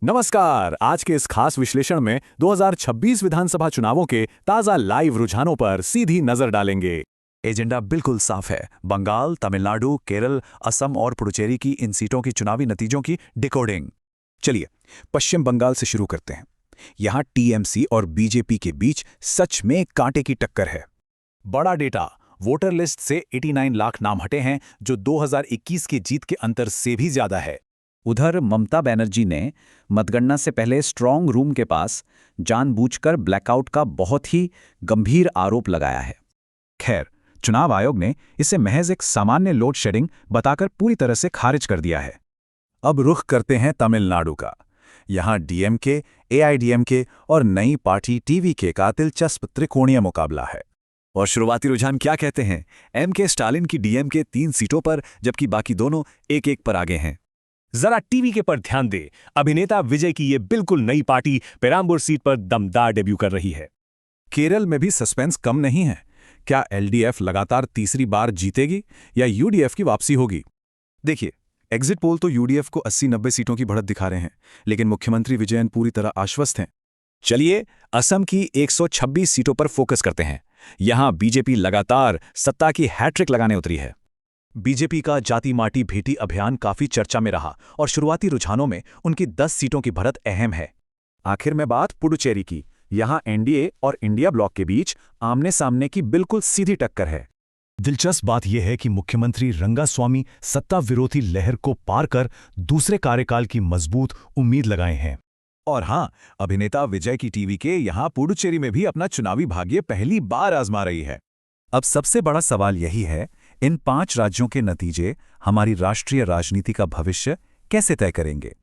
नमस्कार। आज के इस खास विश्लेषण में 2026 विधानसभा चुनावों के ताजा लाइव रुझानों पर सीधी नजर डालेंगे। एजेंडा बिल्कुल साफ है। बंगाल, तमिलनाडु, केरल, असम और पुडुचेरी की इन सीटों की चुनावी नतीजों की डिकोडिंग। चलिए पश्चिम बंगाल से शुरू करते हैं। यहां टीएमसी और बीजेपी के बीच सच में कांटे की टक्कर है। बड़ा डेटा, वोटर लिस्ट से 89 लाख नाम हटे हैं, जो 2021 की जीत के अंतर से भी ज्यादा है। उधर ममता बनर्जी ने मतगणना से पहले स्ट्रांग रूम के पास जानबूझकर ब्लैकआउट का बहुत ही गंभीर आरोप लगाया है। खैर, चुनाव आयोग ने इसे महज एक सामान्य लोड शेडिंग बताकर पूरी तरह से खारिज कर दिया है। अब रुख करते हैं तमिलनाडु का। यहां डीएमके, एआईडीएमके और नई पार्टी टीवीके का दिलचस्प त्रिकोणीय मुकाबला है। और शुरुआती रुझान क्या कहते हैं? एमके स्टालिन की डीएमके 3 सीटों पर, जबकि बाकी दोनों एक एक पर आगे हैं। जरा टीवीके पर ध्यान दे। अभिनेता विजय की ये बिल्कुल नई पार्टी पेराम्बूर सीट पर दमदार डेब्यू कर रही है। केरल में भी सस्पेंस कम नहीं है। क्या एलडीएफ लगातार तीसरी बार जीतेगी या यूडीएफ की वापसी होगी? देखिए, एग्जिट पोल तो यूडीएफ को 80-90 सीटों की बढ़त दिखा रहे हैं, लेकिन मुख्यमंत्री विजयन पूरी तरह आश्वस्त हैं। चलिए असम की 126 सीटों पर फोकस करते हैं। यहां बीजेपी लगातार सत्ता की हैट्रिक लगाने उतरी है। बीजेपी का जाति माटी भेटी अभियान काफी चर्चा में रहा और शुरुआती रुझानों में उनकी 10 सीटों की बढ़त अहम है। आखिर में बात पुडुचेरी की। यहां एनडीए और इंडिया ब्लॉक के बीच आमने सामने की बिल्कुल सीधी टक्कर है। दिलचस्प बात यह है कि मुख्यमंत्री रंगास्वामी सत्ता विरोधी लहर को पार कर दूसरे कार्यकाल की मजबूत उम्मीद लगाए हैं। और हां, अभिनेता विजय की टीवी के यहां पुडुचेरी में भी अपना चुनावी भाग्य पहली बार आजमा रही है। अब सबसे बड़ा सवाल यही है, इन 5 राज्यों के नतीजे हमारी राष्ट्रीय राजनीति का भविष्य कैसे तय करेंगे?